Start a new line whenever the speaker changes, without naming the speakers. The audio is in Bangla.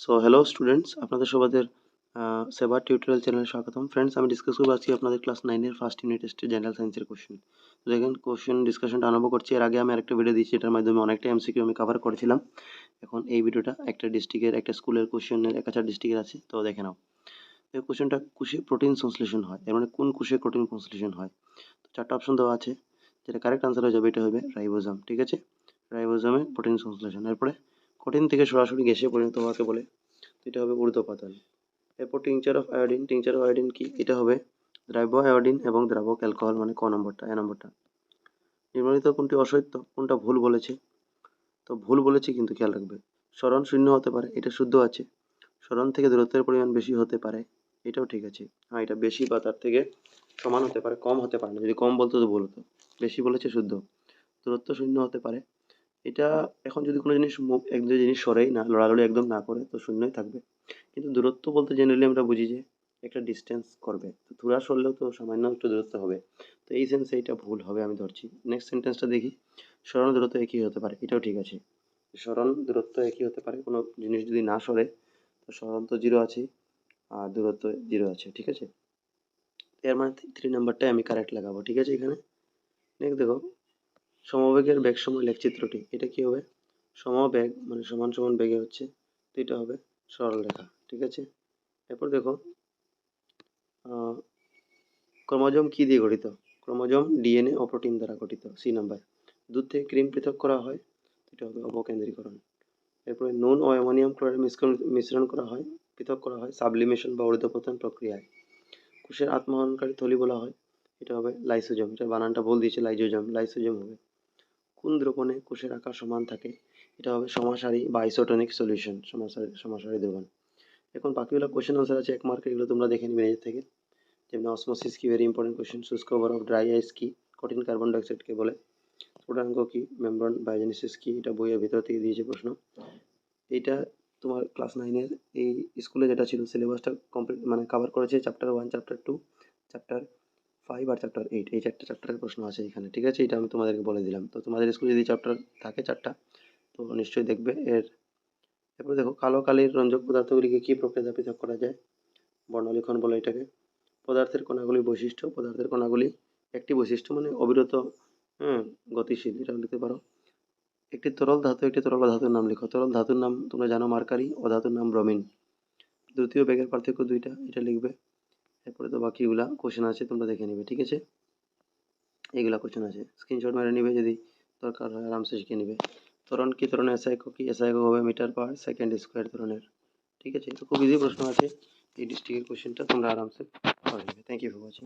সো হ্যালো স্টুডেন্টস, আপনাদের সবাদের সেবা টিউটোরিয়াল চ্যানেলে স্বাগতম। ফ্রেন্ডস, আমি ডিসকাস করবো আজকে আপনাদের ক্লাস 9-এর ফার্স্ট ইউনিট টেস্টে জেনারেল সায়েন্সের কোশ্চেন। তো দেখেন, কোশ্চেন ডিসকাশনটা আরম্ভ করছি। এর আগে আমি আরেকটা ভিডিও দিয়েছি, এটার মাধ্যমে অনেকটা এমসিকিউ আমি কভার করেছিলাম। এখন এই ভিডিওটা একটা ডিস্ট্রিক্টের, একটা স্কুলের কোশ্চেনের, একাচার ডিস্ট্রিক্টের আছে। তো দেখে নাও, এই কোশ্চেনটা কোষে প্রোটিন সংশ্লেষণ হয়, এর মানে কোন কোষে প্রোটিন সংশ্লেষণ হয়। তো চারটা অপশন দেওয়া আছে, যেটা কারেক্ট আনসার হয়ে যাবে এটা হবে রাইবোজোম। ঠিক আছে, রাইবোজোমে প্রোটিন সংশ্লেষণ। এরপরে কঠিন থেকে সরাসরি গ্যাসে পরিণত হওয়াকে বলে, এটা হবে ঊর্ধ্বপাতন। এরপর tincture of iodine, tincture of iodine কি, এটা হবে দ্রাব্য আয়োডিন এবং দ্রাবক অ্যালকোহল, মানে ক নম্বরটা, এ নম্বরটা। নিম্নলিখিত কোনটি অসত্য, কোনটা ভুল বলেছে? তো ভুল বলেছে, কিন্তু খেয়াল রাখবে। সরণ শূন্য হতে পারে, এটা শুদ্ধ আছে। সরণ থেকে দূরত্বের পরিমাণ বেশি হতে পারে, এটাও ঠিক আছে। হ্যাঁ, এটা বেশি বা তার থেকে সমান হতে পারে, কম হতে পারে না। যদি কম বলতো তো ভুল হতো। বেশি বলেছে, শুদ্ধ। দূরত্ব শূন্য হতে পারে, এটা এখন যদি কোনো জিনিস এক দুই জিনিস সরেই না, লড়ালড়ি একদম না করে, তো শূন্যই থাকবে। কিন্তু দূরত্ব বলতে জেনারেলি আমরা বুঝি যে একটা ডিস্টেন্স করবে, তো দূরা সরলেও তো সামান্য একটু দূরত্ব হবে। তো এই সেন্সে এটা ভুল হবে, আমি ধরছি। নেক্সট সেন্টেন্সটা দেখি। সরণ দূরত্ব একই হতে পারে, এটাও ঠিক আছে। সরণ দূরত্ব একই হতে পারে, কোনো জিনিস যদি না সরে, তো সরণ তো জিরো আছে আর দূরত্ব জিরো আছে। ঠিক আছে, এর মানে 3 নাম্বারটাই আমি কারেক্ট লাগাবো। ঠিক আছে, এখানে নেক্সট দেখো, সমবেগের বেগ সময় লেখচিত্রটি, এটা কি হবে? সমবেগ মানে সমান সমান বেগে হচ্ছে, তো এটা হবে সরল রেখা। ঠিক আছে, এরপর দেখো, ক্রোমোজোম কি দিয়ে গঠিত? ক্রোমোজোম ডিএনএ ও প্রোটিন দ্বারা গঠিত। C number. দুধ থেকে ক্রিম পৃথক করা হয়, এটা হবে অপকেন্দ্রীকরণ। এরপরে নুন ও অ্যামোনিয়াম ক্লোরাইড মিশ্রণ করা হয়, পৃথক করা হয় সাবলিমেশন বা ঊর্ধ্বপতন প্রক্রিয়ায়। কোষের আত্মহননকারী থলি বলা হয়, এটা হবে লাইসোজোম। এটা বানানটা ভুল দিয়েছে, লাইজোজোম, লাইসোজোম হবে। কোন দ্রবণে কোষের আকার সমান থাকে? এটা হবে সমাসারী বা আইসোটনিক সলিউশন, সমাসারী দ্রবণ। এখন বাকিগুলো কোশ্চেন আনসার আছে 1 মার্কের, এগুলো তোমরা দেখে নিবে নিজের থেকে। যেমন অসমোসিস কি, ভেরি ইম্পর্টেন্ট কোশ্চেন। শুষ্ক বরফ ড্রাই আইস কি, কঠিন কার্বন ডাইঅক্সাইডকে বলে। স্ফুটনাঙ্ক কি, মেমব্রেন বায়োজেনেসিস কি, এটা বইয়ের ভিতর থেকে দিয়েছে প্রশ্ন। এইটা তোমার ক্লাস 9-এর এই স্কুলে যেটা ছিল সিলেবাসটা কমপ্লিট, মানে কভার করেছে। চ্যাপ্টার 1, চ্যাপ্টার 2, চ্যাপ্টার 5 আর চ্যাপ্টার 8, এই 4টা চ্যাপ্টারের প্রশ্ন আছে এখানে। ঠিক আছে, এটা আমি তোমাদেরকে বলে দিলাম। তো তোমাদের স্কুলে যদি চ্যাপ্টার থাকে 4টা, তো নিশ্চয়ই দেখবে এর। এরপরে দেখো, কালো কালির রঞ্জক পদার্থগুলিকে কি প্রক্রিয়া পৃথক করা যায়? বর্ণলিখন বলে এটাকে। পদার্থের কণাগুলি বৈশিষ্ট্য, পদার্থের কণাগুলি একটি বৈশিষ্ট্য মানে অবিরত, হ্যাঁ, গতিশীল, এটা লিখতে পারো। একটি তরল ধাতু, একটি তরল ধাতুর নাম লিখো। তরল ধাতুর নাম তোমরা জানো মার্কারি, ও ধাতুর নাম ব্রোমিন। দ্বিতীয় বেগের পার্থক্য 2টা, এটা লিখবে। এরপরে তো বাকিগুলা কোশ্চেন আছে, তোমরা দেখে নিবে। ঠিক আছে, এইগুলা কোশ্চেন আছে, স্ক্রিনশট মেরে নিবে, যদি দরকার হয় আরামসে শিখে নিবে। ত্বরণ কি, ত্বরণের এসআই একক কি? এসআই একক হবে মিটার পার সেকেন্ড স্কোয়ার ত্বরণের। ঠিক আছে, তো খুব ইজি প্রশ্ন আছে। এই ডিস্ট্রিক্টের কোশ্চেনটা তোমরা আরামসে করে নেবে। Thank you for watching.